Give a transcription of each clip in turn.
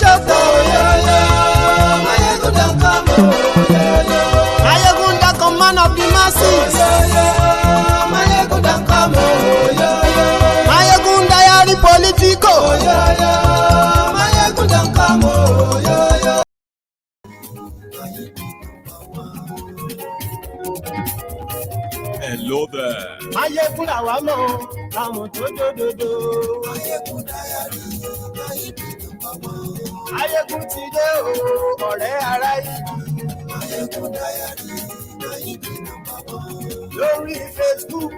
shoko. Mayegun the command of the masses. Mayegun diary politico. Hello there. Mayegun lawamo, lamo dododo. Mayegun ti dé o, ọ̀rẹ́ ará ìlú. Lórí Facebook,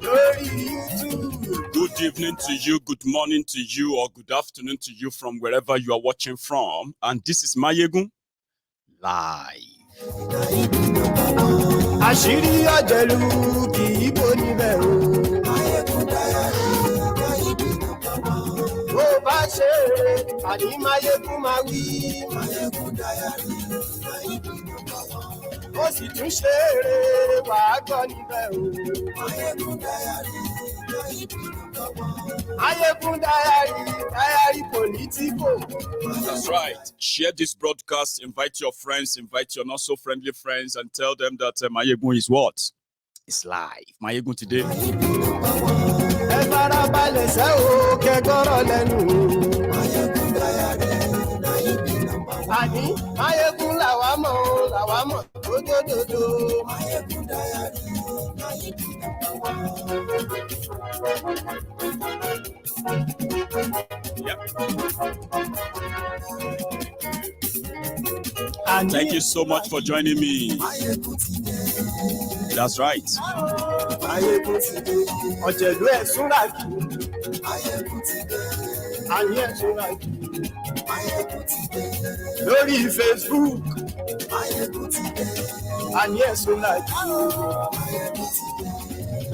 lórí YouTube. Good evening to you, good morning to you, or good afternoon to you from wherever you are watching from. And this is Mayegun Live. Àṣírí ọ̀jẹ̀lú kì í bò níbẹ̀ o. Bó bá ṣe eré, àní Mayegun máa wí. Ó sì tún ṣe eré, wàá gbọ́ níbẹ̀ o. Mayegun diary politico. That's right. Share this broadcast, invite your friends, invite your not so friendly friends, and tell them that Mayegun is what? It's live. Mayegun today. Ẹ farabalẹ̀ sẹ́ o, kẹ́gọ́rọ̀ lẹ́nu. Àní Mayegun làwa mọ̀ dódódó. Yep. Thank you so much for joining me. That's right. Ọ̀jẹ̀lú ẹ̀ súnra kì í. Àní ẹ̀ súnra kì í. Lórí Facebook. Àní ẹ̀ súnra kì í.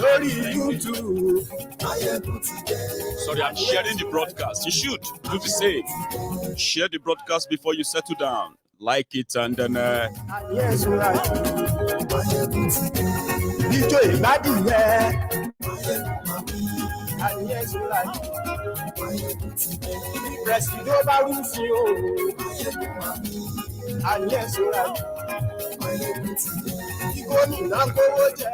Lórí YouTube. Sorry, I'm sharing the broadcast. You should do the same. Share the broadcast before you settle down. Like it and then Àní ẹ̀ súnra kì í. Ijó ìgbádìyẹ. Àní ẹ̀ súnra kì í. Presido bá rúfin o. Àní ẹ̀ súnra kì í. Gómìnà kówó jẹ.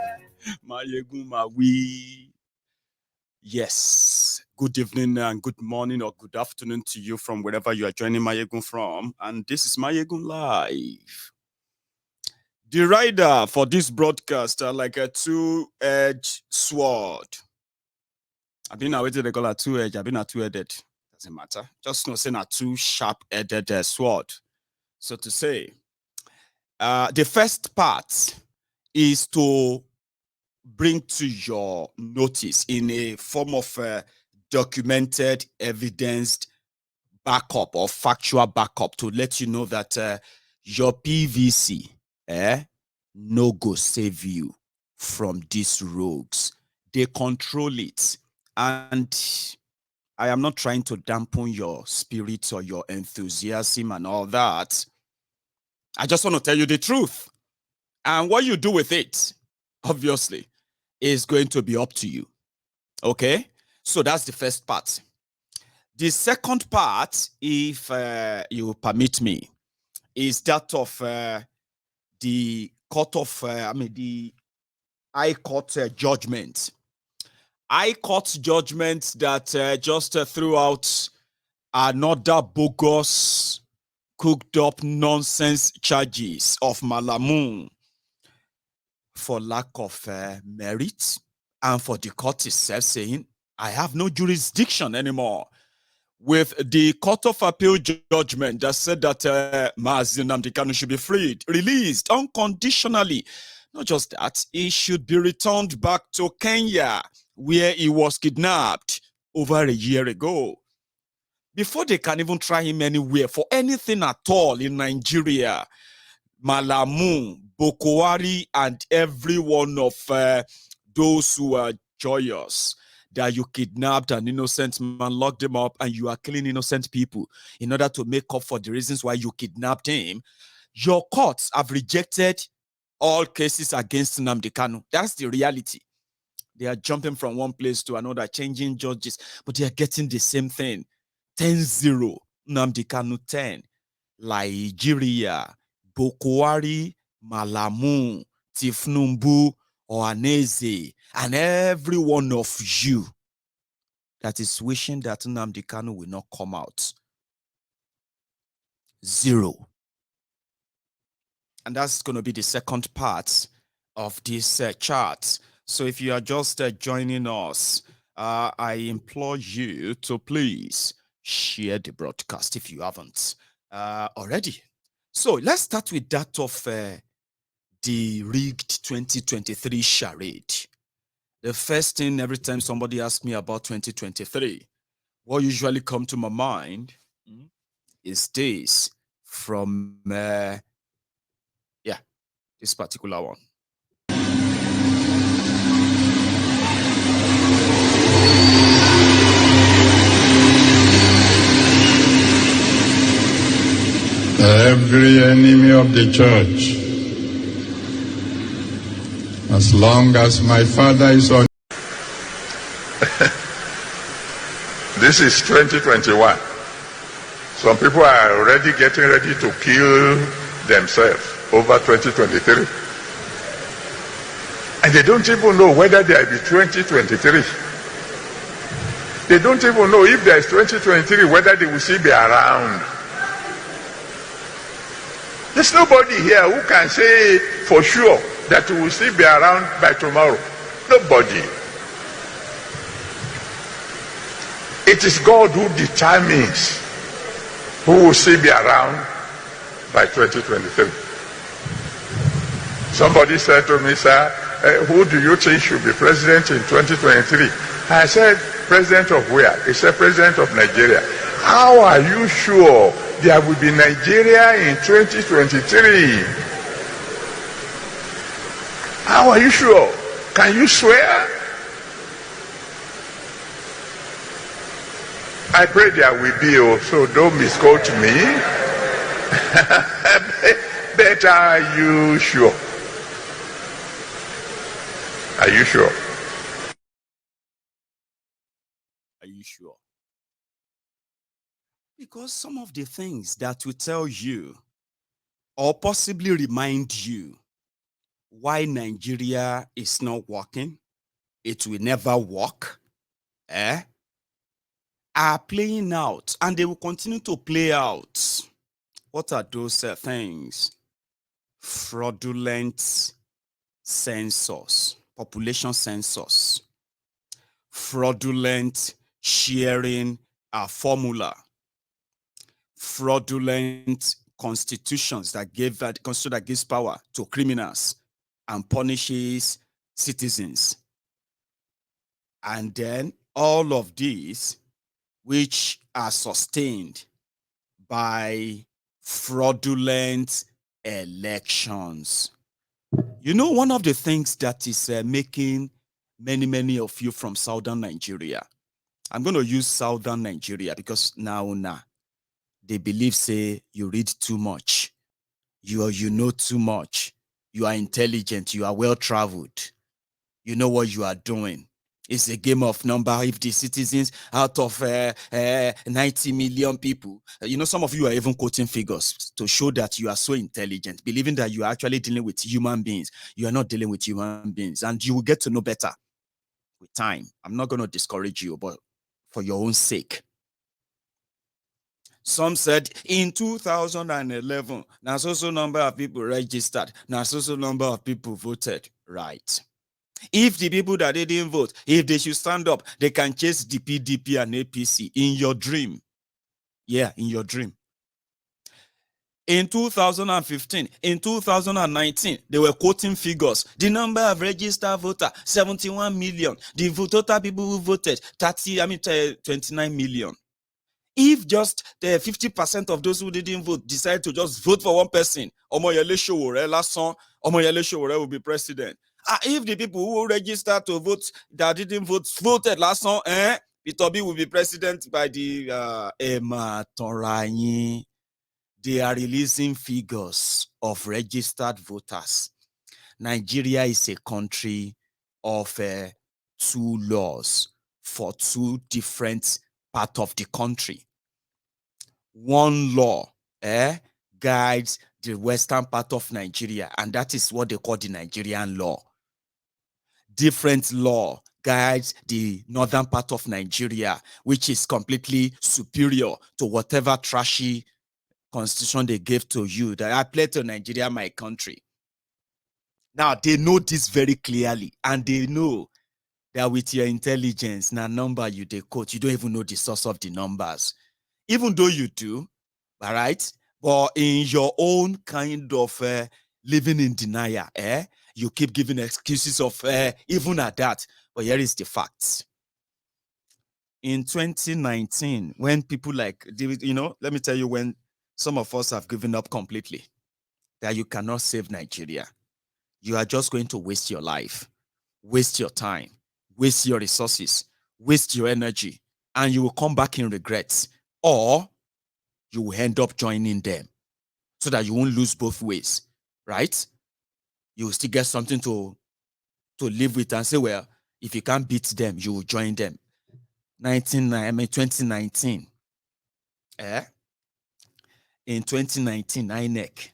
Mayegun Mawi. Yes. Good evening and good morning or good afternoon to you from wherever you are joining Mayegun from. And this is Mayegun Live. The rider for this broadcast are like a two-edged sword. I've been waiting to call a two-edged. I've been a two-headed. Doesn't matter. Just not saying a two sharp-edged sword. So to say, the first part is to bring to your notice in a form of documented, evidenced backup or factual backup to let you know that your PVC no go save you from these rogues. They control it. And I am not trying to dampen your spirit or your enthusiasm and all that. I just want to tell you the truth. And what you do with it, obviously, is going to be up to you. Okay? So that's the first part. The second part, if you permit me, is that of the court of, the High Court judgment. High Court judgment that just threw out another bogus, cooked up nonsense charges of Malamu for lack of merit, and for the court itself saying, I have no jurisdiction anymore. With the Court of Appeal judgment that said that Nnamdi Kanu should be freed, released unconditionally. Not just that, he should be returned back to Kenya, where he was kidnapped over a year ago. Before they can even try him anywhere for anything at all in Nigeria, Malamu, Bokwari, and every one of those who are joyous that you kidnapped an innocent man, locked him up, and you are killing innocent people in order to make up for the reasons why you kidnapped him. Your courts have rejected all cases against Nnamdi Kanu. That's the reality. They are jumping from one place to another, changing judges, but they are getting the same thing. 10-0. Nnamdi Kanu 10, Nigeria, Bokwari, Malamu, Tifnumbu, Ohaneze, and every one of you that is wishing that Nnamdi Kanu will not come out. 0. And that's going to be the second part of this chart. So if you are just joining us, I implore you to please share the broadcast if you haven't already. So let's start with that of the rigged 2023 charade. The first thing every time somebody asks me about 2023, what usually comes to my mind is this from, this particular one. Every enemy of the church, as long as my father is on. This is 2021. Some people are already getting ready to kill themselves over 2023. And they don't even know whether there will be 2023. They don't even know if there is 2023, whether they will still be around. There's nobody here who can say for sure that we will still be around by tomorrow. Nobody. It is God who determines who will still be around by 2023. Somebody said to me, sir, who do you think should be president in 2023? I said, president of where? He said, president of Nigeria. How are you sure there will be Nigeria in 2023? How are you sure? Can you swear? I pray there will be, so don't misquote me. But are you sure? Are you sure? Are you sure? Because some of the things that will tell you or possibly remind you why Nigeria is not working, it will never work, are playing out, and they will continue to play out. What are those things? Fraudulent census, population census, fraudulent sharing a formula, fraudulent constitutions that constitution that gives power to criminals and punishes citizens. And then all of these, which are sustained by fraudulent elections. You know, one of the things that is making many of you from southern Nigeria, I'm going to use southern Nigeria because now they believe, say, you read too much, you know too much, you are intelligent, you are well-traveled, you know what you are doing. It's a game of number. If the citizens out of 90 million people, you know, some of you are even quoting figures to show that you are so intelligent, believing that you are actually dealing with human beings. You are not dealing with human beings, and you will get to know better with time. I'm not going to discourage you, but for your own sake. Some said in 2011, now so number of people registered, now so number of people voted. Right. If the people that they didn't vote, if they should stand up, they can chase the PDP and APC in your dream. Yeah, in your dream. In 2015, in 2019, they were quoting figures. The number of registered voters, 71 million. The total people who voted, 29 million. If just 50% of those who didn't vote decide to just vote for one person, Omoyele Sowore will be president. If the people who registered to vote that didn't vote voted last song, Peter Obi will be president by the Emma Toranyi. They are releasing figures of registered voters. Nigeria is a country of two laws for two different parts of the country. one law guides the western part of Nigeria, and that is what they call the Nigerian law. Different law guides the northern part of Nigeria, which is completely superior to whatever trashy constitution they gave to you, that I pledge to Nigeria, my country. Now, they know this very clearly, and they know that with your intelligence, now number you they quote, you don't even know the source of the numbers. Even though you do, all right? But in your own kind of living in denial, you keep giving excuses of even at that. But here is the facts. In 2019, when people like, let me tell you, when some of us have given up completely, that you cannot save Nigeria. You are just going to waste your life, waste your time, waste your resources, waste your energy, and you will come back in regrets, or you will end up joining them so that you won't lose both ways, right? You will still get something to live with and say, well, if you can't beat them, you will join them. 2019, in 2019, INEC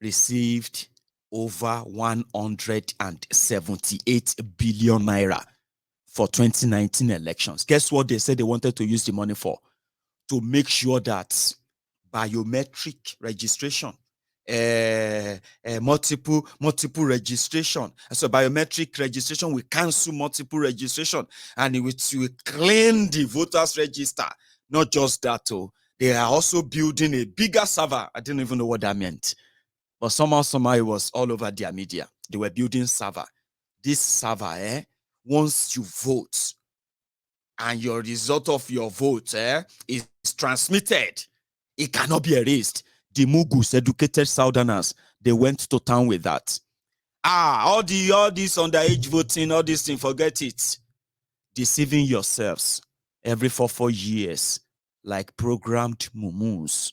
received over 178 billion naira for 2019 elections. Guess what they said they wanted to use the money for? To make sure that biometric registration, multiple registration. So biometric registration will cancel multiple registration, and it will clean the voters register. Not just that, they are also building a bigger server. I didn't even know what that meant, but somehow it was all over their media. They were building server. This server, once you vote and your result of your vote is transmitted, it cannot be erased. The Mughals, educated Southerners, they went to town with that. All this underage voting, all this thing, forget it. Deceiving yourselves every 4 years, like programmed mumus.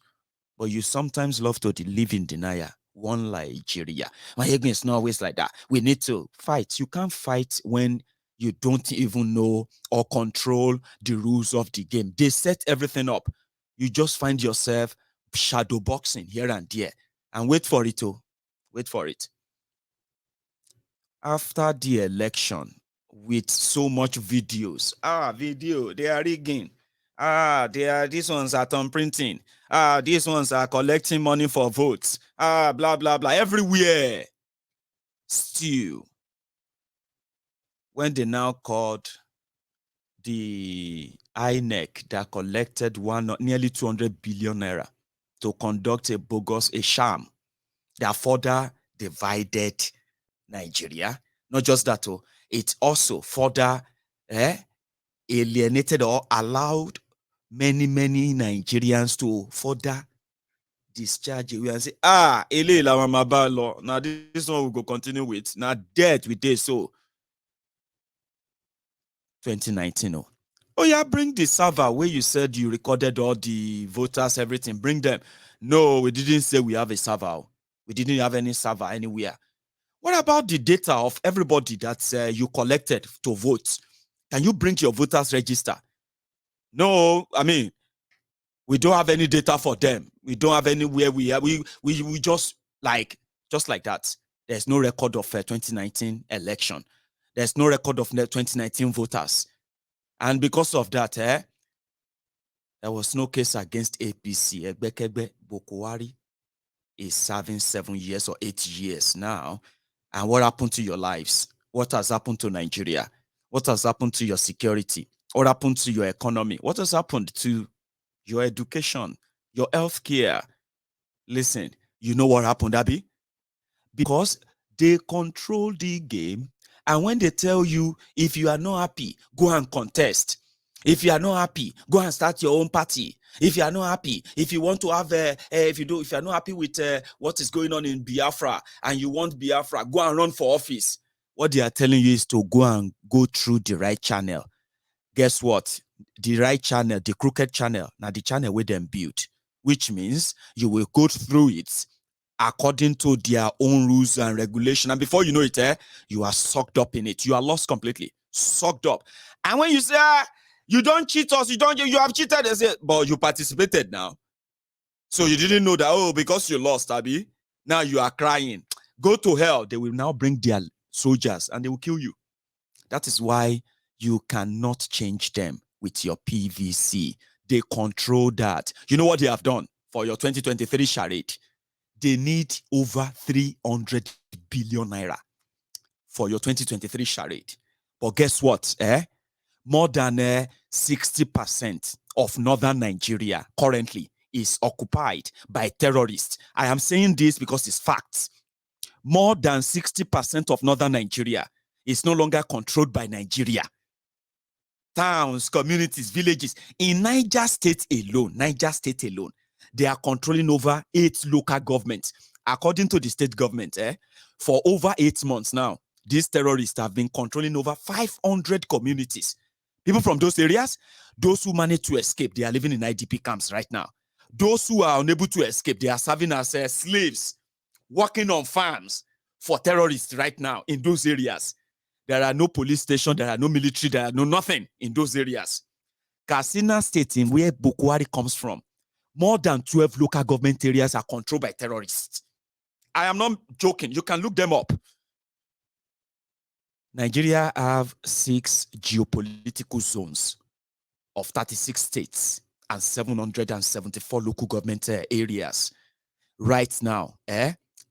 But you sometimes love to live in denial. One Nigeria. My is not always like that. We need to fight. You can't fight when you don't even know or control the rules of the game. They set everything up. You just find yourself shadow boxing here and there. And wait for it, wait for it. After the election, with so much videos, they are rigging. These ones are thumb printing. These ones are collecting money for votes. Blah, blah, blah, everywhere. Still, when they now called the INEC that collected nearly 200 billion naira to conduct a sham that further divided Nigeria. Not just that, it also further alienated or allowed many Nigerians to further discharge away and say, now this one will go continue with. Now death with this. So 2019. Oh yeah, bring the server where you said you recorded all the voters, everything. Bring them. No, we didn't say we have a server. We didn't have any server anywhere. What about the data of everybody that you collected to vote? Can you bring your voters register? No, I mean, we don't have any data for them. We don't have anywhere we just like that. There's no record of 2019 election. There's no record of 2019 voters. And because of that, there was no case against APC. Egbekegbe Bokwari is serving 7 years or 8 years now. And what happened to your lives? What has happened to Nigeria? What has happened to your security? What happened to your economy? What has happened to your education, your health care? Listen, you know what happened, Abby? Because they control the game. And when they tell you, if you are not happy, go and contest. If you are not happy, go and start your own party. If you are not happy, if you want to have if you are not happy with what is going on in Biafra and you want Biafra, go and run for office. What they are telling you is to go through the right channel. Guess what? The right channel, the crooked channel, now the channel where them build, which means you will go through it according to their own rules and regulation. And before you know it, you are sucked up in it. You are lost completely, sucked up. And when you say, you don't cheat us, you have cheated, they say, but you participated now. So you didn't know that, oh, because you lost, Abby, now you are crying. Go to hell. They will now bring their soldiers and they will kill you. That is why you cannot change them with your PVC. They control that. You know what they have done for your 2023 charade? They need over 300 billion naira for your 2023 charade. But guess what? More than 60% of northern Nigeria currently is occupied by terrorists. I am saying this because it's facts. More than 60% of northern Nigeria is no longer controlled by Nigeria. Towns, communities, villages. In Niger State alone, they are controlling over 8 local governments. According to the state government, for over 8 months now, these terrorists have been controlling over 500 communities. People from those areas, those who managed to escape, they are living in IDP camps right now. Those who are unable to escape, they are serving as slaves, working on farms for terrorists right now in those areas. There are no police stations, there are no military, there are no nothing in those areas. Katsina State, in where Boko Haram comes from, more than 12 local government areas are controlled by terrorists. I am not joking. You can look them up. Nigeria have 6 geopolitical zones of 36 states and 774 local government areas. Right now,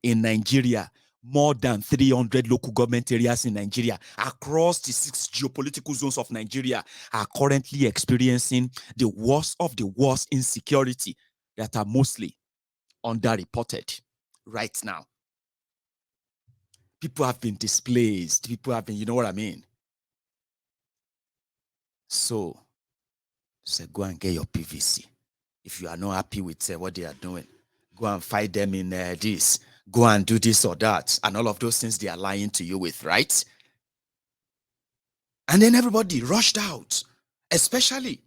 in Nigeria, more than 300 local government areas in Nigeria across the 6 geopolitical zones of Nigeria are currently experiencing the worst of the worst insecurity that are mostly underreported right now. People have been displaced. People have been, you know what I mean? So go and get your PVC. If you are not happy with what they are doing, go and fight them in this. Go and do this or that. And all of those things they are lying to you with, right? And then everybody rushed out, especially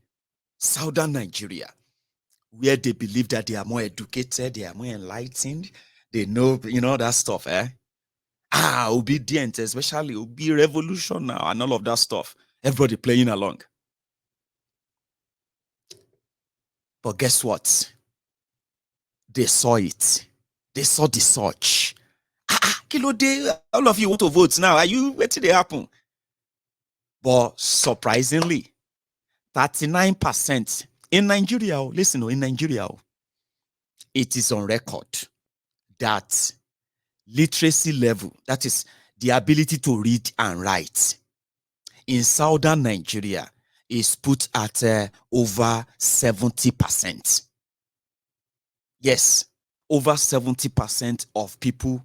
southern Nigeria, where they believe that they are more educated, they are more enlightened, they know, that stuff, obedient, especially Obi revolution now and all of that stuff. Everybody playing along. But guess what? They saw it. They saw the search. Kilo day, all of you want to vote now. Are you waiting to happen? But surprisingly, 39% in Nigeria, listen, in Nigeria, it is on record that literacy level, that is the ability to read and write, in southern Nigeria is put at over 70%. Yes, over 70% of people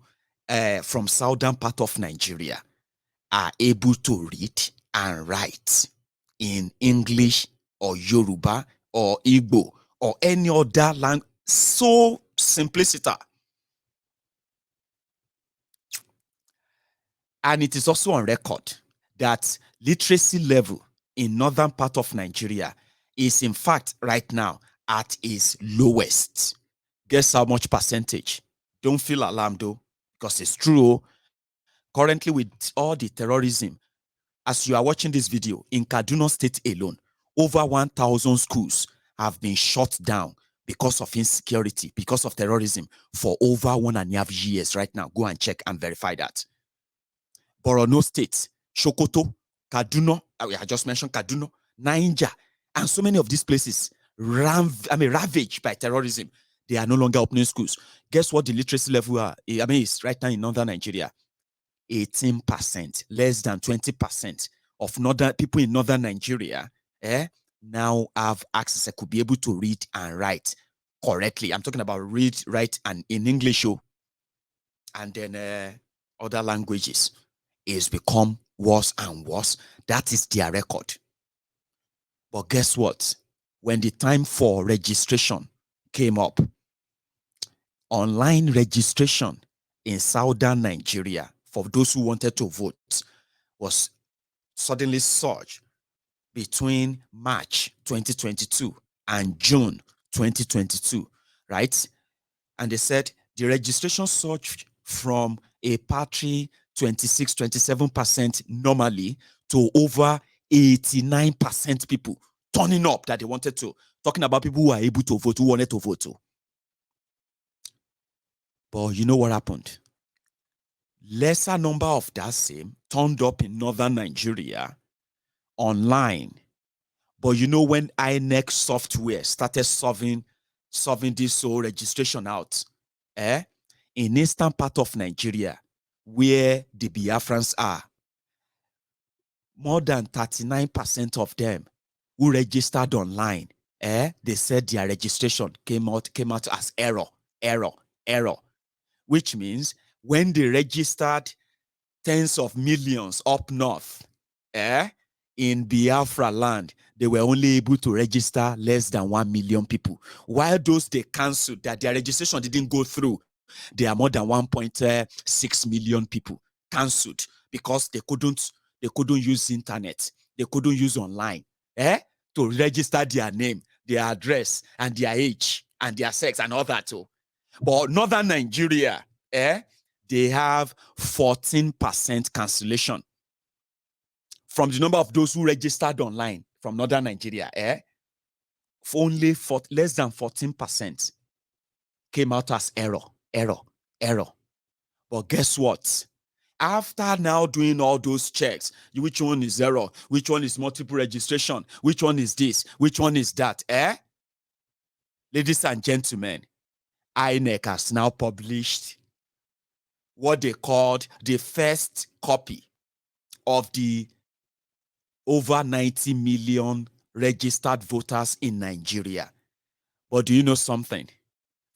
from southern part of Nigeria are able to read and write in English or Yoruba or Igbo or any other language. So simplicity. And it is also on record that literacy level in northern part of Nigeria is in fact right now at its lowest. Guess how much percentage? Don't feel alarmed though, because it's true. Currently with all the terrorism, as you are watching this video, in Kaduna State alone, over 1,000 schools have been shut down because of insecurity, because of terrorism for over 1.5 years right now. Go and check and verify that. Borno State, Sokoto, Kaduna, I just mentioned Kaduna, Niger, and so many of these places ravaged by terrorism. They are no longer opening schools. Guess what the literacy level are? It's right now in northern Nigeria. 18%, less than 20% of northern people in northern Nigeria now have access. I could be able to read and write correctly. I'm talking about read, write, and in English, and then other languages. Is become worse and worse. That is their record. But guess what? When the time for registration came up, online registration in southern Nigeria for those who wanted to vote was suddenly surged between March 2022 and June 2022, right? And they said the registration surged from a paltry 26-27% normally to over 89% people turning up that they wanted to. Talking about people who are able to vote, who wanted to vote. But you know what happened? Lesser number of that same turned up in northern Nigeria online. But you know when INEC software started solving this whole registration out, in eastern part of Nigeria, where the Biafrans are, more than 39% of them who registered online, they said their registration came out as error, which means when they registered tens of millions up north, in Biafra land, they were only able to register less than 1 million people. While those they cancelled, that their registration didn't go through, there are more than 1.6 million people cancelled because they couldn't use internet, they couldn't use online, to register their name, their address, and their age, and their sex, and all that too. But northern Nigeria, they have 14% cancellation from the number of those who registered online from northern Nigeria. Only less than 14% came out as error. But guess what? After now doing all those checks, which one is error, which one is multiple registration, which one is this, which one is that, ladies and gentlemen, INEC has now published what they called the first copy of the over 90 million registered voters in Nigeria. But do you know something?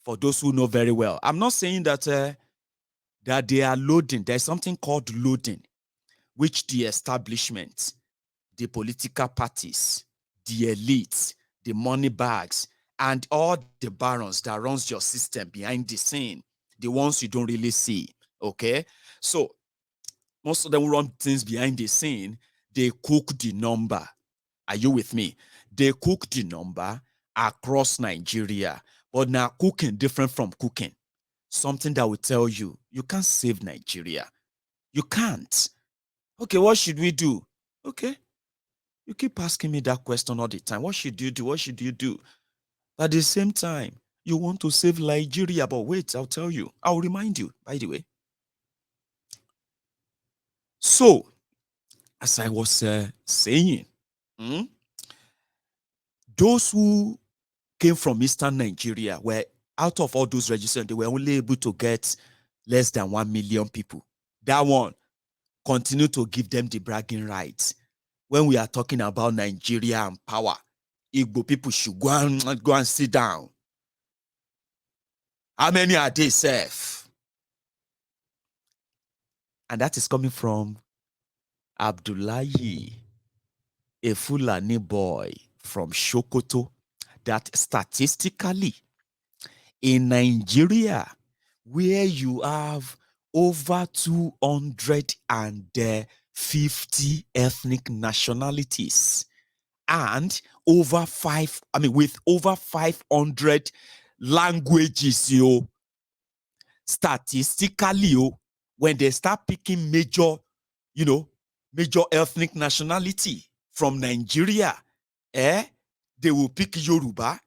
For those who know very well, I'm not saying that that they are loading. There's something called loading, which the establishment, the political parties, the elites, the money bags, and all the barons that runs your system behind the scene, the ones you don't really see, okay? So most of them run things behind the scene. They cook the number. Are you with me? They cook the number across Nigeria, but now cooking different from cooking. Something that will tell you, you can't save Nigeria. You can't. Okay, what should we do? Okay, you keep asking me that question all the time. What should you do? What should you do? At the same time, you want to save Nigeria, but wait, I'll tell you. I'll remind you, by the way. So, as I was saying, those who came from Eastern Nigeria were, out of all those registered, they were only able to get less than 1 million people. That one continue to give them the bragging rights. When we are talking about Nigeria and power, Igbo people should go and sit down. How many are they, Seth? And that is coming from Abdullahi, a Fulani boy from Sokoto, that statistically in Nigeria, where you have over 250 ethnic nationalities and with over 500 languages, statistically, when they start picking major ethnic nationality from Nigeria, they will pick Yoruba,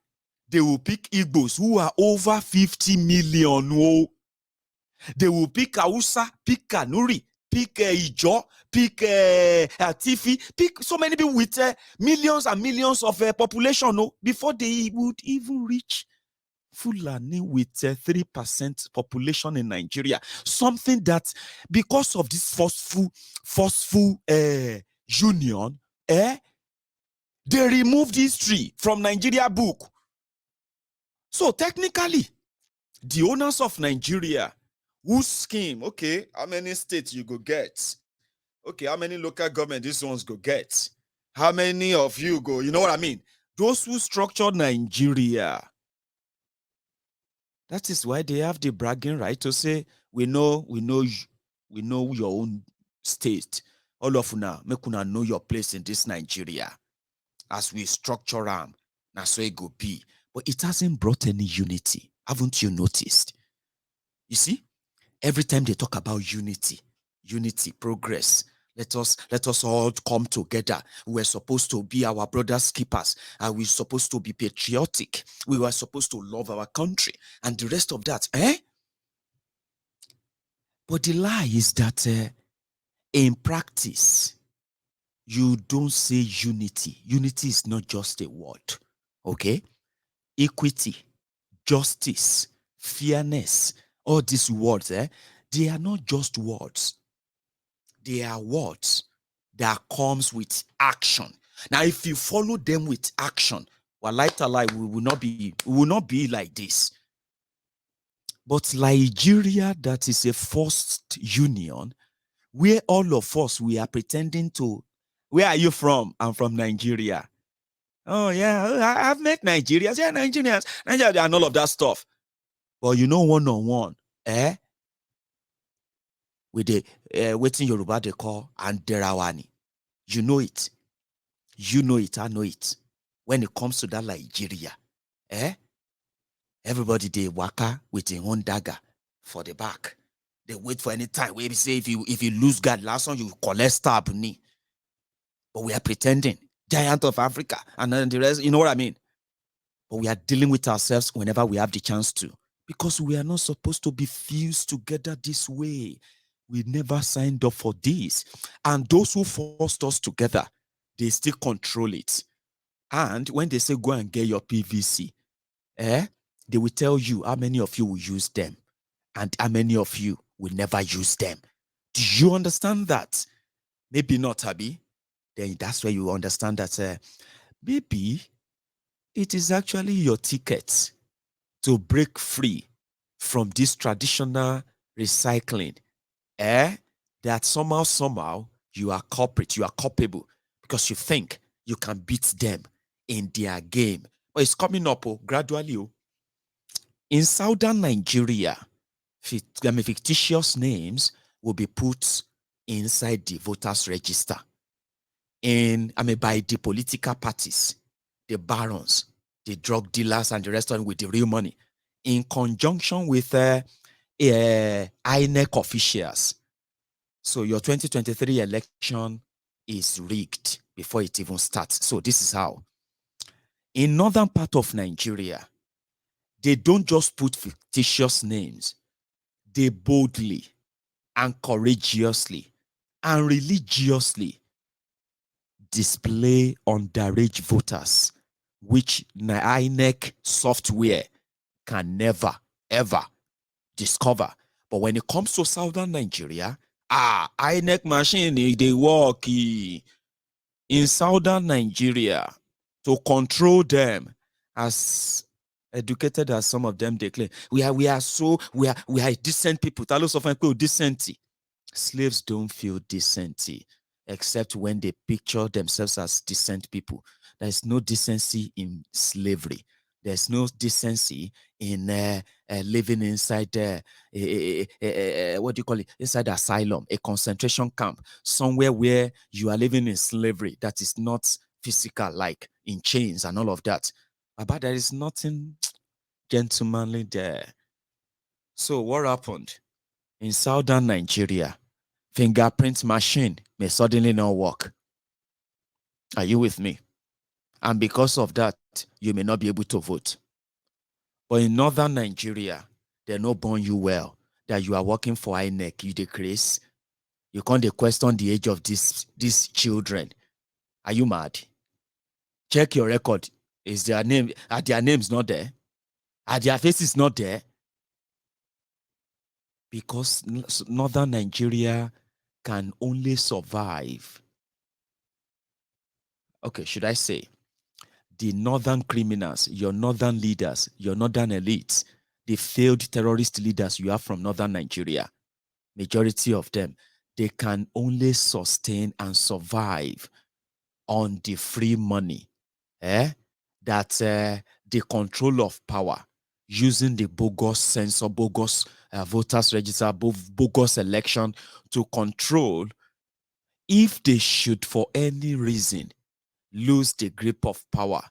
they will pick Igbos, who are over 50 million. They will pick Hausa, pick Kanuri, pick Ijo, pick Tifi, pick so many people with millions and millions of population before they would even reach Fulani with 3% population in Nigeria. Something that, because of this forceful union, they removed history from Nigeria book. So technically, the owners of Nigeria, whose scheme, okay, how many states you go get? Okay, how many local government these ones go get? How many of you go, you know what I mean? Those who structured Nigeria, that is why they have the bragging right to say, we know your own state. All of una, make una know your place in this Nigeria. As we structure them, that's so it go be. But it hasn't brought any unity. Haven't you noticed? You see, every time they talk about unity, progress, let us all come together. We're supposed to be our brothers' keepers, and we're supposed to be patriotic. We were supposed to love our country, and the rest of that, But the lie is that in practice, you don't say unity. Unity is not just a word, okay? Equity, justice, fairness, all these words, they are not just words. They are words that comes with action. Now, if you follow them with action, well, life we will not be like this. But Nigeria, that is a forced union, where all of us, we are pretending to. Where are you from? I'm from Nigeria. Oh yeah, I've met Nigerians. Yeah, Nigerians, Nigeria, and all of that stuff. But you know, one-on-one, with the waiting Yoruba they call and Derawani. You know it. You know it. I know it. When it comes to that Nigeria, everybody they waka with their own dagger for the back. They wait for any time. We say if you lose guard, last one you collect stab knee. But we are pretending, giant of Africa, and then the rest. You know what I mean? But we are dealing with ourselves whenever we have the chance to, because we are not supposed to be fused together this way. We never signed up for this, and those who forced us together, they still control it. And when they say go and get your PVC, they will tell you how many of you will use them and how many of you will never use them. Do you understand that? Maybe not, Abby. Then that's where you understand that maybe it is actually your ticket to break free from this traditional recycling. That somehow you are culprit, you are culpable because you think you can beat them in their game. But it's coming up gradually. In southern Nigeria, fictitious names will be put inside the voters' register. By the political parties, the barons, the drug dealers, and the rest of them with the real money, in conjunction with INEC officials. So your 2023 election is rigged before it even starts. So this is how. In northern part of Nigeria, they don't just put fictitious names. They boldly and courageously and religiously display underage voters, which INEC software can never, ever discover. But when it comes to southern Nigeria, INEC machine, they work in southern Nigeria to control them. As educated as some of them declare, we are decent people. Talos of decency. Slaves don't feel decency except when they picture themselves as decent people. There's no decency in slavery. There's no decency in living inside what do you call it? Inside asylum, a concentration camp, somewhere where you are living in slavery that is not physical, like in chains and all of that. But there is nothing gentlemanly there. So what happened? In southern Nigeria, fingerprint machine may suddenly not work. Are you with me? And because of that, you may not be able to vote. But in northern Nigeria, they no born you well that you are working for INEC. You decrease. You can't question the age of these children. Are you mad? Check your record. Is their name? Are their names not there? Are their faces not there? Because northern Nigeria can only survive. Okay, should I say the northern criminals, your northern leaders, your northern elites, the failed terrorist leaders you have from northern Nigeria, majority of them, they can only sustain and survive on the free money, that the control of power, using the bogus censor, bogus voters register, bogus election to control. If they should, for any reason, lose the grip of power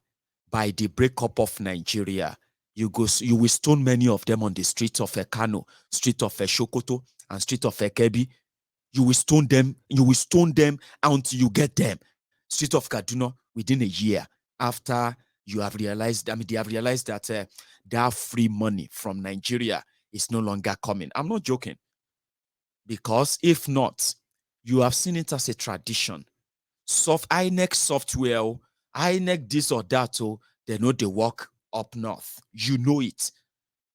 by the breakup of Nigeria, you will stone many of them on the streets of Kanu, street of Sokoto, and street of Kebbi. You will stone them until you get them. Street of Kaduna within a year after you have realized, they have realized that that free money from Nigeria is no longer coming. I'm not joking. Because if not, you have seen it as a tradition. INEC software, INEC this or that, they know they work up north. You know it.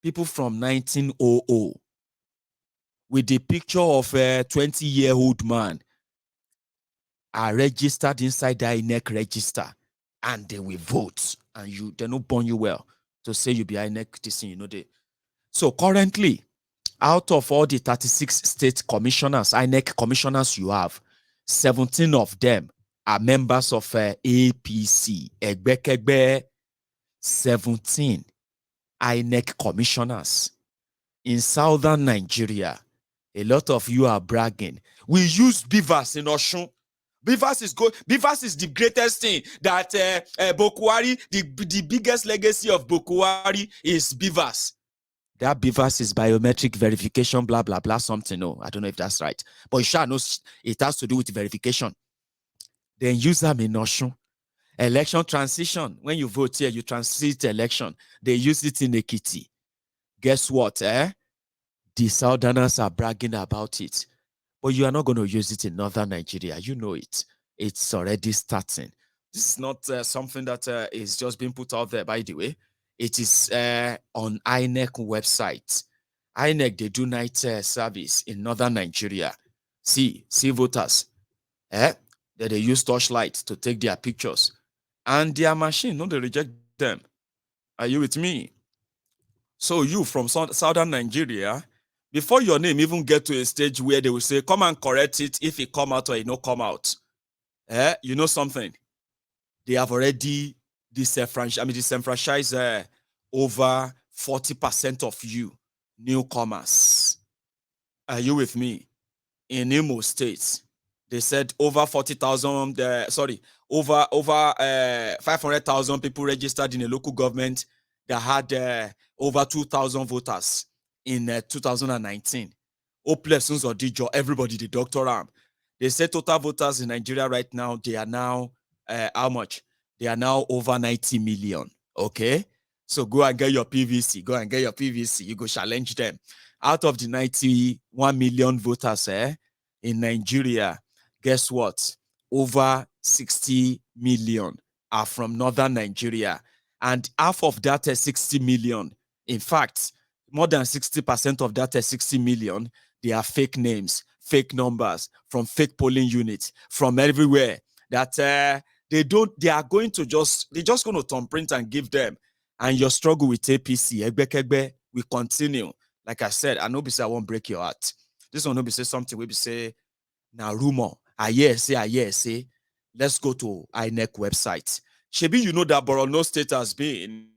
People from 1900 with the picture of a 20-year-old man are registered inside the INEC register, and they will vote, and they don't burn you well to say you be INEC this thing, you know. So currently, out of all the 36 state commissioners, INEC commissioners you have, 17 of them are members of APC. Egbekegbe, 17 INEC commissioners. In southern Nigeria, a lot of you are bragging. We use beavers in Oshun. Beavers is the greatest thing that Bokwari, the biggest legacy of Bokwari is beavers. That beavers is biometric verification, blah, blah, blah, something. No, I don't know if that's right. But you shall know it has to do with verification. Then use them in Oshun. Election transition. When you vote here, you transit election. They use it in Ekiti. Guess what? The Southerners are bragging about it. But you are not going to use it in northern Nigeria. You know it. It's already starting. This is not something that is just being put out there, by the way. It is on INEC website. INEC, they do night service in northern Nigeria. See voters. That they use torchlight to take their pictures. And their machine, no, they reject them. Are you with me? So you from southern Nigeria, before your name even get to a stage where they will say, come and correct it if it come out or it no come out. You know something? They have already disenfranchised over 40% of you newcomers. Are you with me? In Imo State, they said over 40,000, over 500,000 people registered in a local government that had over 2,000 voters in 2019. Oplesons or Dijo, everybody, the doctor arm. They say total voters in Nigeria right now, they are now, how much? They are now over 90 million, okay? So go and get your PVC, you go challenge them. Out of the 91 million voters in Nigeria, guess what? Over 60 million are from northern Nigeria. And half of that 60 million, in fact, more than 60% of that 60 million, they are fake names, fake numbers, from fake polling units, from everywhere. That they're just going to thumbprint and give them. And your struggle with APC, Egbekegbe, will continue. Like I said, I know I won't break your heart. This one will be say something, we be say, now rumor, I hear say, let's go to INEC website. Shebi, you know that Borno State has been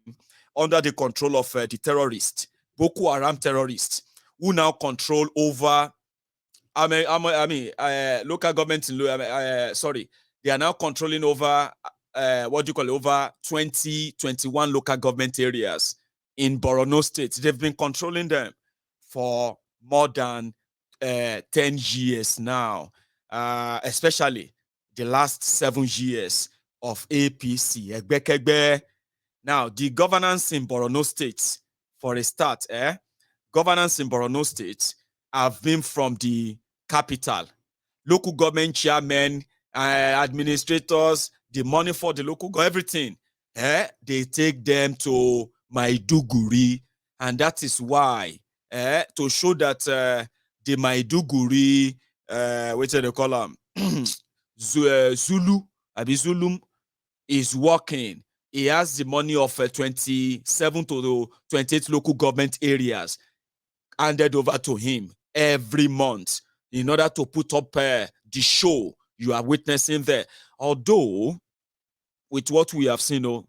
under the control of the terrorists, Boko Haram terrorists, who now control over, local government in, they are now controlling over, over 21 local government areas in Borno State. They've been controlling them for more than 10 years now, especially the last 7 years of APC. Egbekegbe. Now, the governance in Borno State, for a start, governance in Borno State have been from the capital. Local government chairmen, administrators, the money for the local government, everything, they take them to Maiduguri. And that is why, to show that the Maiduguri, what do they call them? Zulum is working. He has the money of 27 to 28 local government areas handed over to him every month in order to put up the show you are witnessing there. Although, with what we have seen,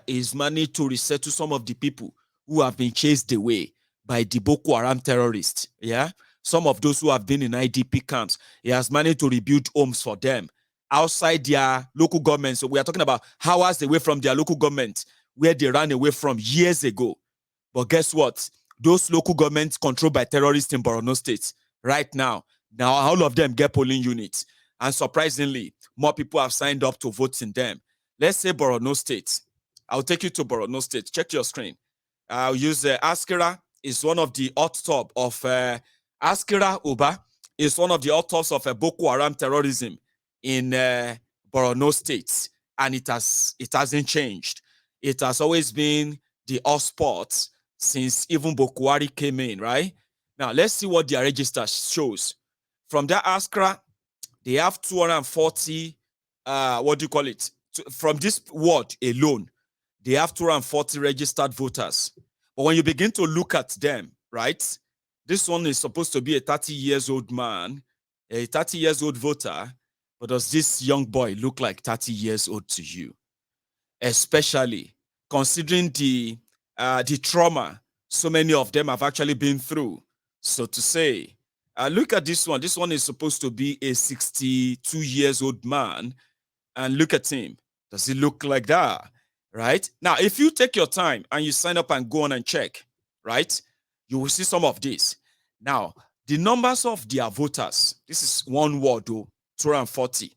is managed to resettle some of the people who have been chased away by the Boko Haram terrorists. Yeah, some of those who have been in IDP camps, he has managed to rebuild homes for them outside their local government. So we are talking about hours away from their local government where they ran away from years ago. But guess what? Those local governments controlled by terrorists in Borno State right now all of them get polling units. And surprisingly, more people have signed up to vote in them. Let's say Borno State. I'll take you to Borno State. Check your screen. I'll use Askira is one of the hot top of Askira Uba is one of the authors of Boko Haram terrorism in Borno State, and it hasn't changed. It has always been the hotspot since even Boko Haram came in, right? Now, let's see what their register shows. From that Askra, they have 240, what do you call it? From this ward alone, they have 240 registered voters. But when you begin to look at them, right? This one is supposed to be a 30 years old man, a 30 years old voter, but does this young boy look like 30 years old to you? Especially considering the trauma so many of them have actually been through, so to say. Look at this one. This one is supposed to be a 62 years old man, and look at him. Does he look like that? Right? Now, if you take your time and you sign up and go on and check, right, you will see some of this. Now, the numbers of their voters, this is one word, though, 240.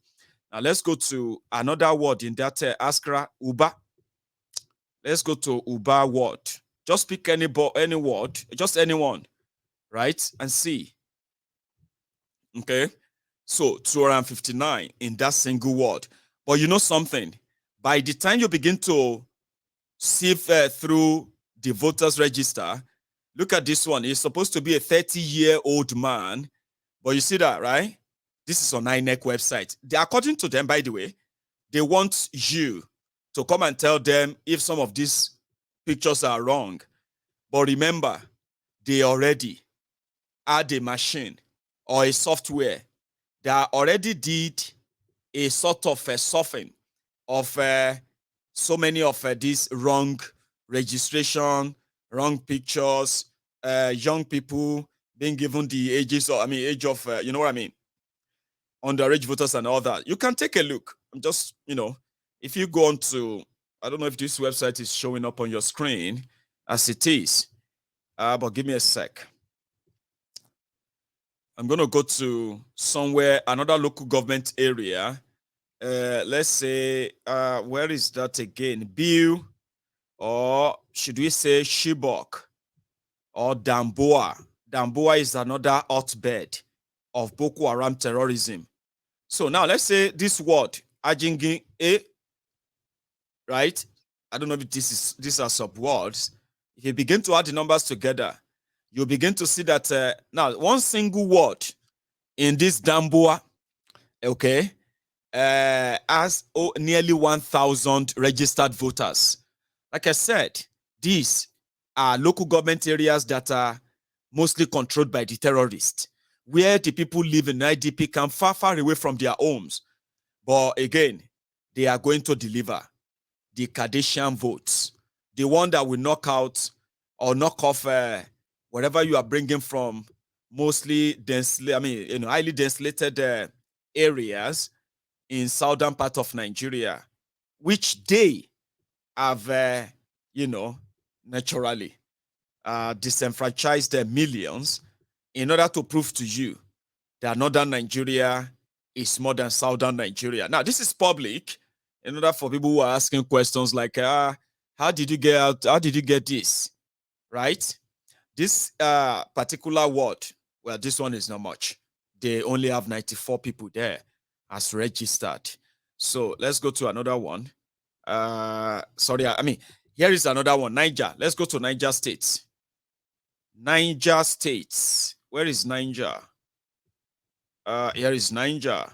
Now, let's go to another word in that Askra, Uba. Let's go to Uba word. Just pick any word, just anyone, right, and see. Okay, so 259 in that single word. But you know something? By the time you begin to sift through the voters register, look at this one. It's supposed to be a 30-year-old man, but you see that, right? This is on INEC website. According to them, by the way, they want you to come and tell them if some of these pictures are wrong. But remember, they already had a machine or a software that already did a sort of a softening of so many of these wrong registration, wrong pictures, young people being given the age of, you know what I mean, underage voters and all that. You can take a look. I'm just, if you go on to, I don't know if this website is showing up on your screen as it is, but give me a sec. I'm going to go to somewhere, another local government area. Let's say, where is that again? Biu, or should we say Shibok, or Damboa. Damboa is another hotbed of Boko Haram terrorism. So now let's say this word, Ajingi A, right? I don't know if these are sub-words. If you begin to add the numbers together, you begin to see that now one single word in this Damboa, okay, has nearly 1,000 registered voters. Like I said, these are local government areas that are mostly controlled by the terrorists, where the people live in IDP camp far, far away from their homes. But again, they are going to deliver the Kardashian votes, the one that will knock out or knock off wherever you are bringing from, mostly densely, highly denselated areas in southern part of Nigeria, which they have, naturally disenfranchised their millions in order to prove to you that northern Nigeria is more than southern Nigeria. Now, this is public in order for people who are asking questions like, how did you get out? How did you get this? Right? This particular ward, well, this one is not much. They only have 94 people there as registered. So let's go to another one. Here is another one. Niger. Let's go to Niger State. Niger State. Where is Niger? Here is Niger.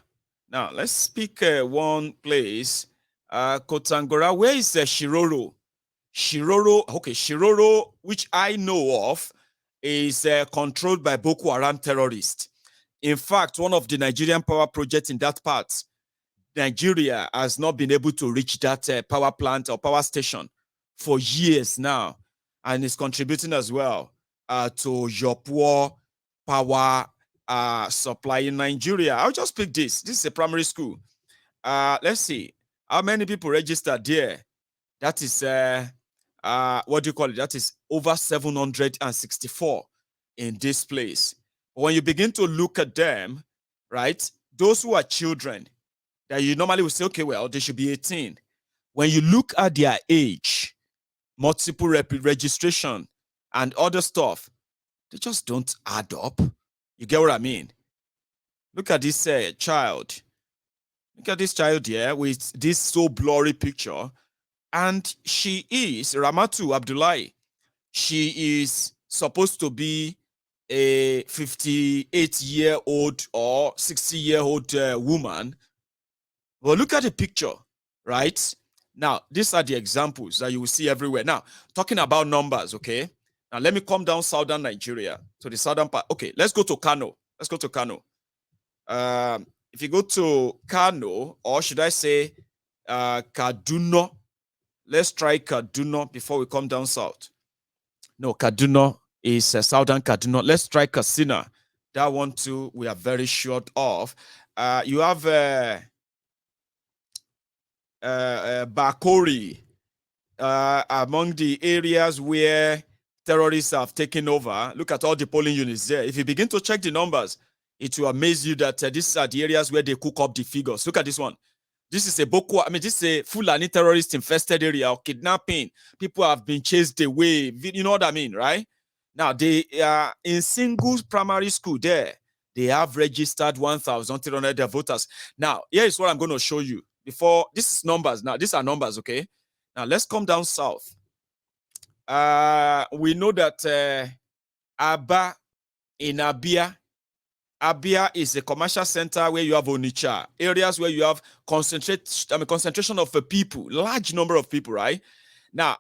Now let's pick one place. Kotangora. Where is Shiroro? Shiroro, which I know of, is controlled by Boko Haram terrorists. In fact, one of the Nigerian power projects in that part, Nigeria has not been able to reach that power plant or power station for years now, and is contributing as well to your poor power supply in Nigeria. I'll just pick this. This is a primary school. Let's see how many people registered there. That is what do you call it? That is over 764 in this place. But when you begin to look at them, right, those who are children, that you normally would say, okay, well, they should be 18. When you look at their age, multiple registration, and other stuff, they just don't add up. You get what I mean? Look at this child. Look at this child here with this so blurry picture. And she is Ramatu Abdullahi. She is supposed to be a 58-year-old or 60-year-old woman. Well, look at the picture, right? Now, these are the examples that you will see everywhere. Now, talking about numbers, okay? Now, let me come down southern Nigeria to the southern part. Okay, let's go to Kanu. Let's go to Kanu. If you go to Kanu, or should I say Kaduna, let's try Kaduna before we come down south. No, Kaduna is southern Kaduna. Let's try Katsina. That one too, we are very short of. You have Bakori among the areas where terrorists have taken over. Look at all the polling units there. If you begin to check the numbers, it will amaze you that these are the areas where they cook up the figures. Look at this one. This is a this is a Fulani terrorist infested area of kidnapping. People have been chased away. You know what I mean, right? Now, they are in single primary school there. They have registered 1,300 voters. Now, here is what I'm going to show you. Before, this is numbers. Now, these are numbers, okay? Now, let's come down south. We know that Aba in Abia is a commercial center where you have Onitsha, areas where you have concentration of people, large number of people, right? Now,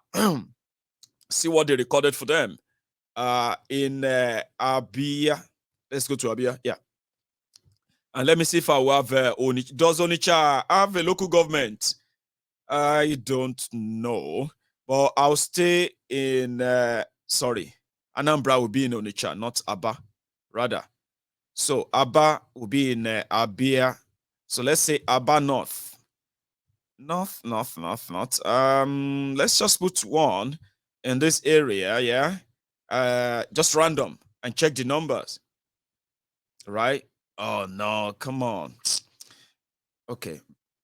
see what they recorded for them. In Abia, let's go to Abia, yeah. And let me see if I will have Onitsha. Does Onitsha have a local government? I don't know, but I'll stay in, Anambra will be in Onitsha, not Aba, rather. So Aba will be in Abia. So let's say Aba North. North. Let's just put one in this area, yeah. Just random and check the numbers. Right? Oh no, come on. Okay.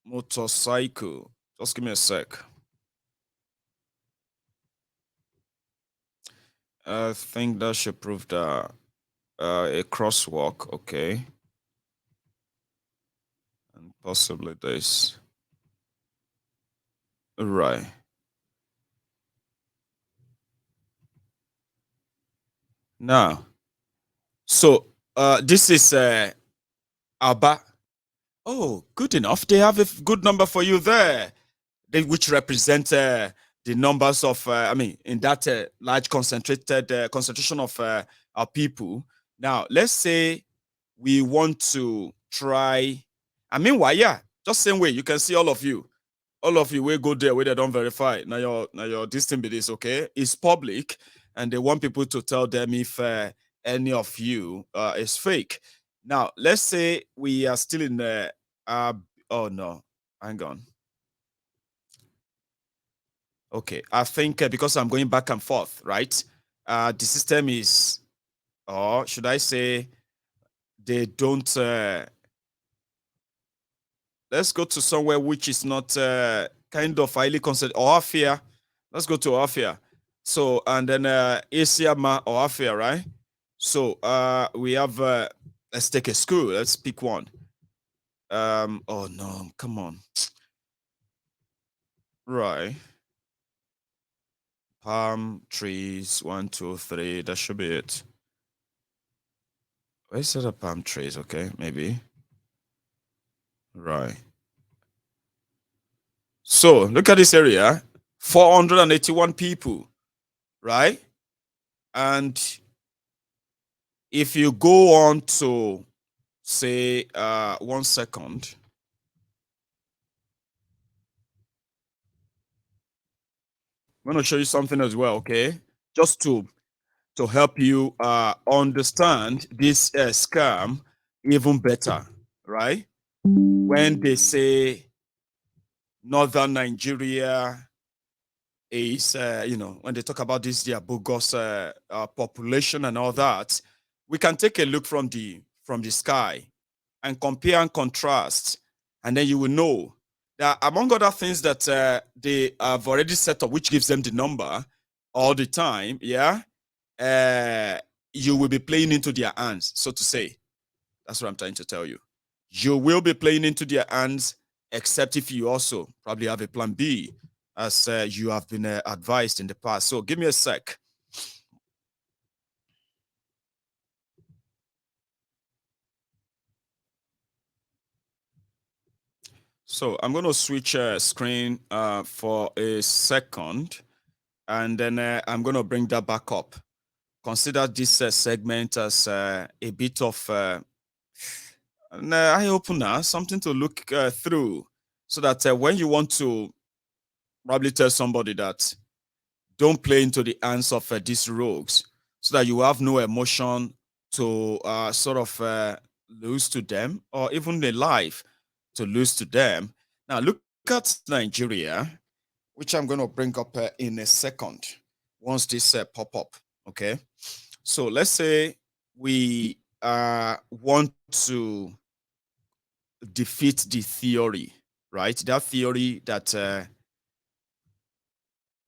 Motorcycle. Just give me a sec. I think that should prove that a crosswalk, okay. And possibly this. Right. Now, so this is Aba. Oh, good enough. They have a good number for you there, which represent the numbers of, in that large concentrated concentration of our people. Now, let's say we want to try. Why? Yeah, just same way. You can see all of you will go there where they don't verify. Now your this thing is okay. It's public, and they want people to tell them if any of you is fake. Now, let's say we are still in the. Oh no, hang on. Okay, I think because I'm going back and forth, right? The system is, or should I say, they don't. Let's go to somewhere which is not kind of highly considered. Oafia. Let's go to Oafia. So, and then Asiama Oafia, right? So we have, let's take a school. Let's pick one. Oh no, come on. Right. Palm trees, 1, 2, 3. That should be it. Where's the palm trees? Okay, maybe. Right. So look at this area, 481 people, right? And if you go on to say 1 second. I'm going to show you something as well, okay? Just to help you understand this scam even better, right? When they say northern Nigeria is, when they talk about this, their bogus population and all that, we can take a look from the sky and compare and contrast, and then you will know that among other things that they have already set up, which gives them the number all the time, yeah, you will be playing into their hands, so to say. That's what I'm trying to tell you. You will be playing into their hands, except if you also probably have a plan B, as you have been advised in the past. So give me a sec. So I'm going to switch screen for a second, and then I'm going to bring that back up. Consider this segment as a bit of an eye opener, something to look through, so that when you want to probably tell somebody that don't play into the hands of these rogues, so that you have no emotion to sort of lose to them, or even the life to lose to them. Now look at Nigeria, which I'm going to bring up in a second once this pop up. Okay, so let's say we want to defeat the theory, right? That theory that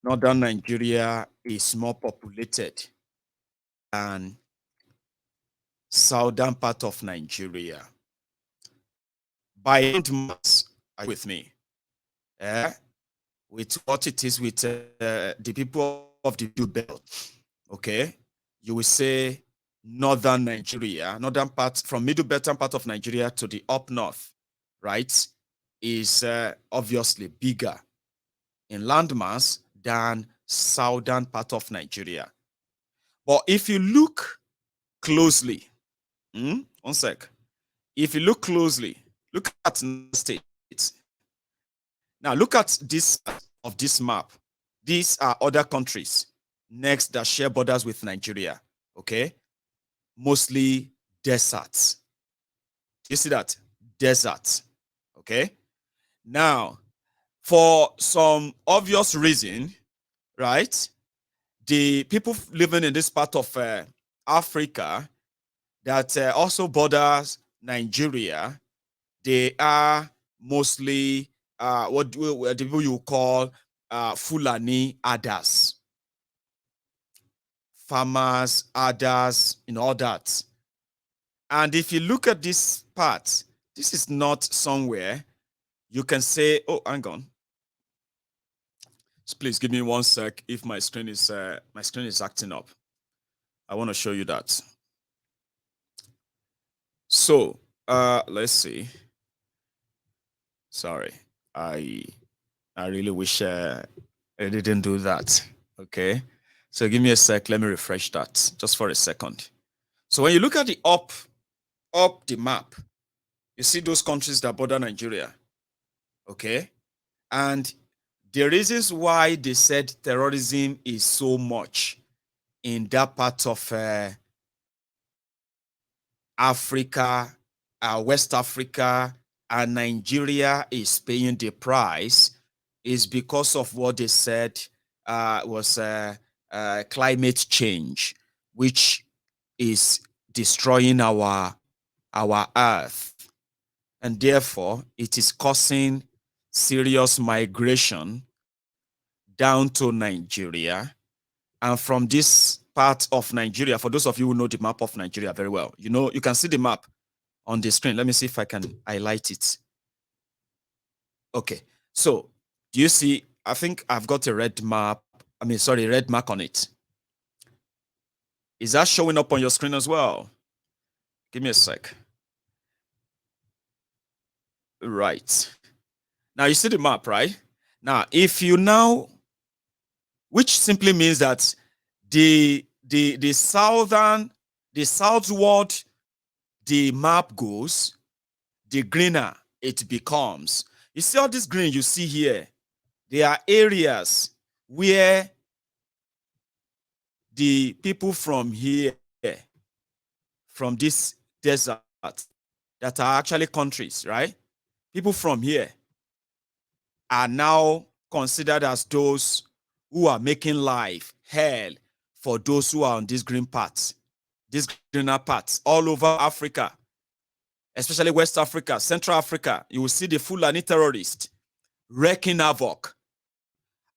northern Nigeria is more populated than southern part of Nigeria. By mass, are you with me? With what it is with the people of the Middle Belt, okay? You will say northern Nigeria, northern part, from Middle Beltern part of Nigeria to the up north, right, is obviously bigger in landmass than southern part of Nigeria. But if you look closely, one sec. If you look closely, look at states. Now look at this of this map. These are other countries next that share borders with Nigeria. Okay, mostly deserts. You see that? Deserts. Okay. Now, for some obvious reason, right? The people living in this part of Africa that also borders Nigeria, they are mostly what the people you call Fulani Adas, farmers, Adas, all that. And if you look at this part, this is not somewhere you can say, "Oh, hang on. So please give me one sec. If my screen is acting up, I want to show you that." So let's see. Sorry, I really wish I didn't do that. Okay, so give me a sec. Let me refresh that just for a second. So when you look at the up the map, you see those countries that border Nigeria. Okay, and the reasons why they said terrorism is so much in that part of Africa, West Africa, and Nigeria is paying the price is because of what they said was climate change, which is destroying our earth, and therefore it is causing serious migration down to Nigeria. And from this part of Nigeria, for those of you who know the map of Nigeria very well, you can see the map on the screen. Let me see if I can highlight it. Okay, so do you see? I think I've got a red map. Red mark on it. Is that showing up on your screen as well? Give me a sec. Right. Now you see the map, right? Now, if you now, which simply means that the southward the map goes, the greener it becomes. You see all this green you see here? There are areas where the people from here, from this desert, that are actually countries, right? People from here are now considered as those who are making life hell for those who are on these green parts, these greener parts all over Africa, especially West Africa, Central Africa. You will see the Fulani terrorists wreaking havoc.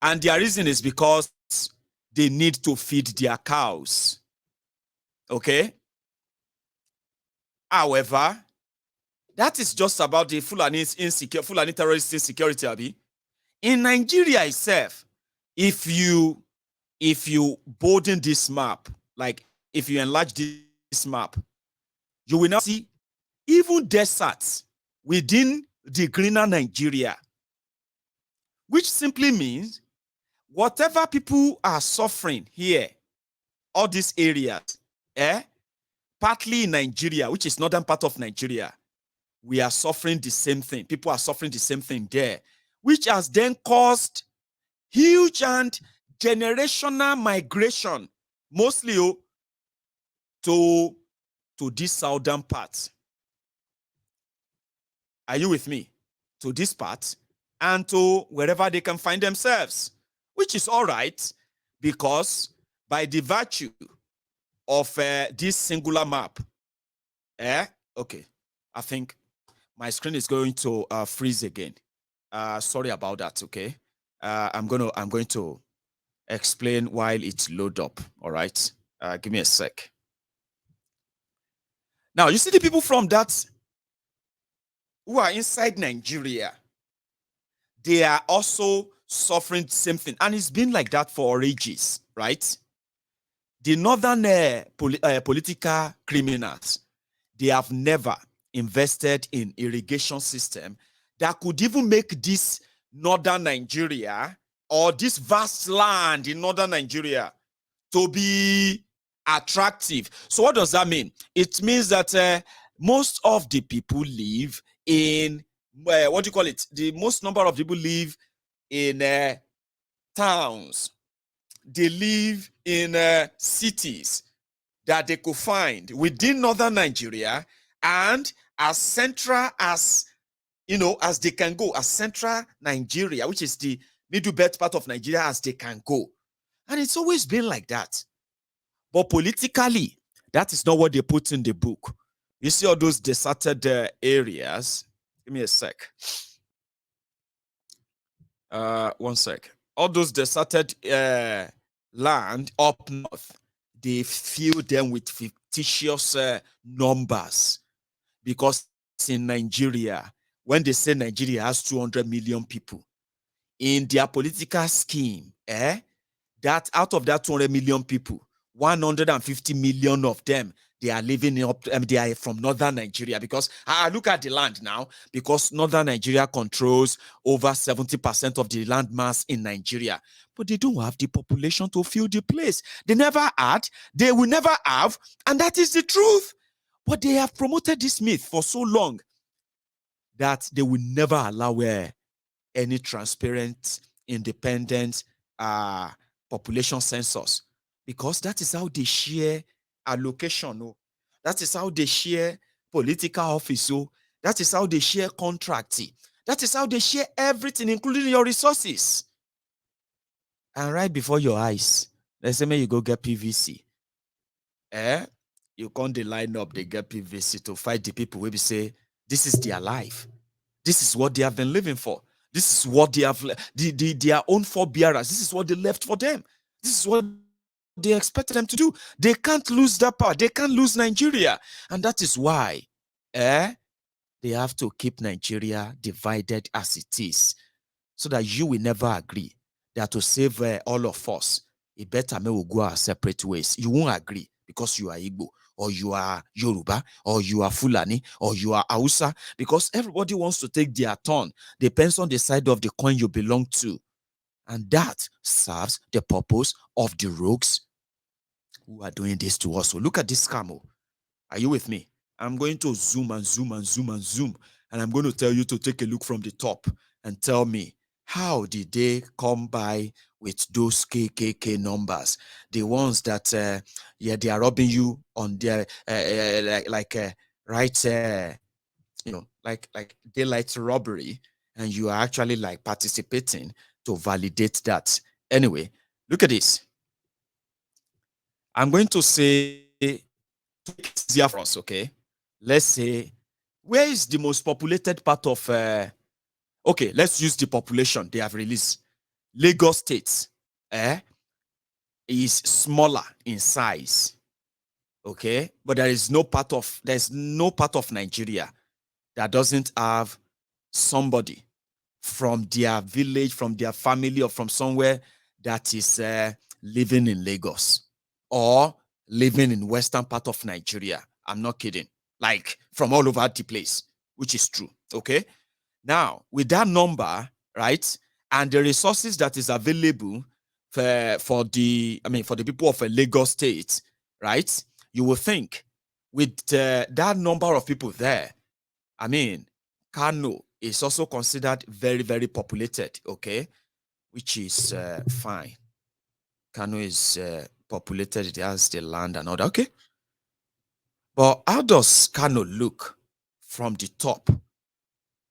And their reason is because they need to feed their cows. Okay. However, that is just about the Fulani terrorist insecurity, Abi. In Nigeria itself, if you broaden this map, like if you enlarge this map, you will now see even deserts within the greener Nigeria, which simply means whatever people are suffering here, all these areas, partly in Nigeria, which is northern part of Nigeria, we are suffering the same thing. People are suffering the same thing there, which has then caused huge and generational migration, mostly to this southern part. Are you with me? To this part and to wherever they can find themselves, which is all right, because by the virtue of this singular map, okay, I think my screen is going to freeze again. Sorry about that. Okay, I'm going to explain while it's load up. All right, give me a sec. Now you see the people from that who are inside Nigeria, they are also suffering the same thing, and it's been like that for ages, right? The northern political criminals, they have never invested in irrigation system that could even make this northern Nigeria or this vast land in northern Nigeria to be attractive. So what does that mean? It means that most of the people live in, what do you call it? The most number of people live in towns. They live in cities that they could find within northern Nigeria, and as central as as they can go, as central Nigeria, which is the middle belt part of Nigeria, as they can go. And it's always been like that. But politically, that is not what they put in the book. You see all those deserted areas. Give me a sec. One sec. All those deserted land up north, they fill them with fictitious numbers, because in Nigeria, when they say Nigeria has 200 million people, in their political scheme, that out of that 200 million people, 150 million of them, they are living they are from northern Nigeria, because look at the land now, because northern Nigeria controls over 70% of the land mass in Nigeria, but they don't have the population to fill the place. They never had, they will never have, and that is the truth. But they have promoted this myth for so long that they will never allow any transparent, independent population census, because that is how they share allocation. That is how they share political office. That is how they share contract. That is how they share everything, including your resources. And right before your eyes, let's say you go get PVC. You can't line up, they get PVC to fight the people where we say this is their life. This is what they have been living for. This is what they have, their own forebearers. This is what they left for them. This is what they expected them to do. They can't lose that part. They can't lose Nigeria. And that is why they have to keep Nigeria divided as it is, so that you will never agree that to save all of us, it better may we go our separate ways. You won't agree because you are Igbo, or you are Yoruba, or you are Fulani, or you are Hausa, because everybody wants to take their turn. Depends on the side of the coin you belong to. And that serves the purpose of the rogues who are doing this to us. So look at this scam. Are you with me? I'm going to zoom and zoom and zoom and zoom. And I'm going to tell you to take a look from the top and tell me, how did they come by with those KKK numbers? The ones that, they are robbing you on their, like daylight robbery, and you are actually like participating to validate that. Anyway, look at this. I'm going to say, to make it easier for us, okay? Let's say, where is the most populated part of, okay, let's use the population they have released. Lagos State is smaller in size, Okay, but there's no part of Nigeria that doesn't have somebody from their village, from their family, or from somewhere that is living in Lagos or living in western part of Nigeria. I'm not kidding. Like from all over the place, which is true. Okay. Now, with that number, right, and the resources that is available for the people of a Lagos state, right, you will think with that number of people there, I mean, Kanu is also considered very, very populated, okay, which is fine. Kanu is populated, it has the land and all that, okay. But how does Kanu look from the top?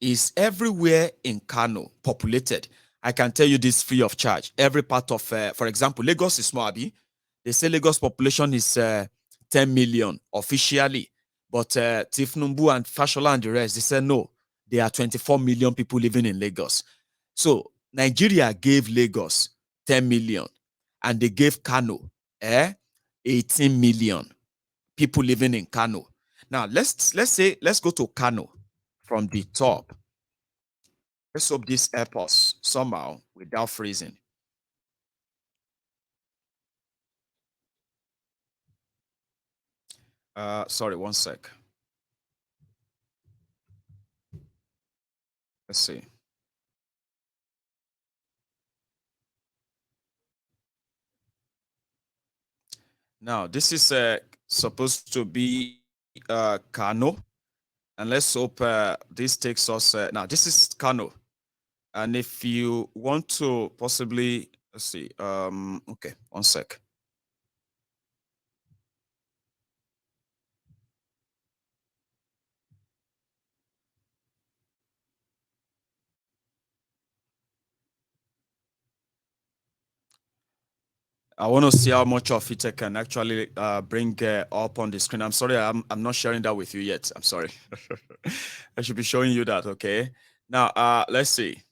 Is everywhere in Kanu populated? I can tell you this free of charge. Every part of, for example, Lagos is small, Abi. They say Lagos population is 10 million officially. But Tifnumbu and Fashola and the rest, they said no. There are 24 million people living in Lagos. So Nigeria gave Lagos 10 million and they gave Kanu 18 million people living in Kanu. Now let's go to Kanu from the top. Let's hope this helps us somehow without freezing. Sorry, one sec. Let's see. Now, this is supposed to be Kano. And let's hope this takes us. Now, this is Kano. And if you want to possibly, let's see. Okay, one sec. I want to see how much of it I can actually bring up on the screen. I'm sorry, I'm not sharing that with you yet. I'm sorry. I should be showing you that, okay? Now, let's see.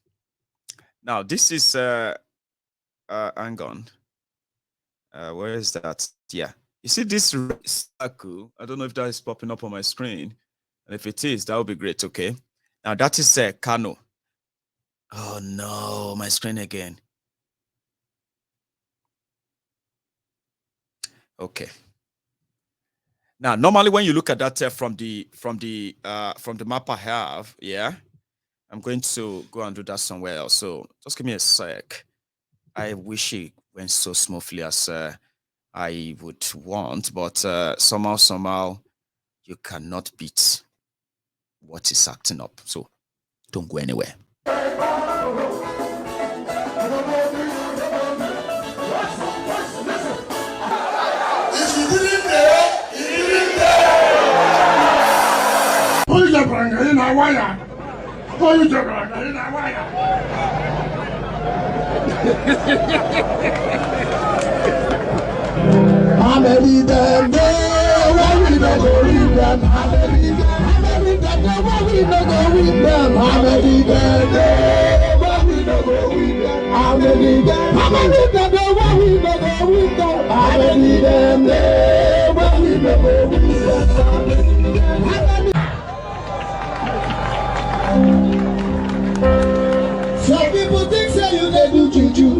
Now, this is, hang on. Where is that? Yeah. You see this circle? I don't know if that is popping up on my screen. And if it is, that would be great, okay? Now, that is Kano. Oh, no, my screen again. Okay. Now, normally when you look at that from the map I have, yeah, I'm going to go and do that somewhere else. So just give me a sec. I wish it went so smoothly as I would want, but somehow you cannot beat what is acting up. So don't go anywhere. How many them there? Why we no go read them? How many them there? Why we no go read them? How many them there? Why we no go read them? How many them there? Why we no go read them? How many them there? Why we no go read them? Some people think say you dey do juju.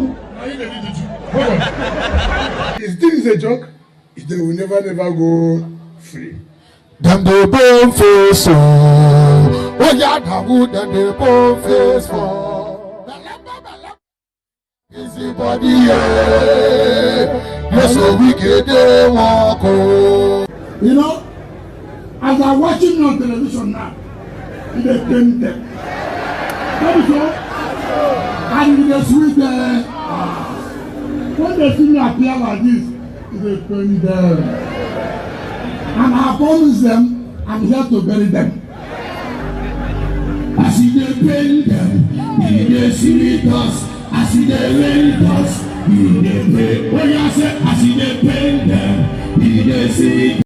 Is this a joke? They will never go free. Them dey bone face oh yeah, Dawu them dey bone face for. Busy body yeah, so wicked they walk oh. You know, as I'm watching on television now, they paint them. That is all. And they sweet when they see me appear like this, they paint them. And I promise them, I'm here to bury them. I see they paint them, they sweet us. I see they rain us, they pay. When I say I see they paint them, they sweet.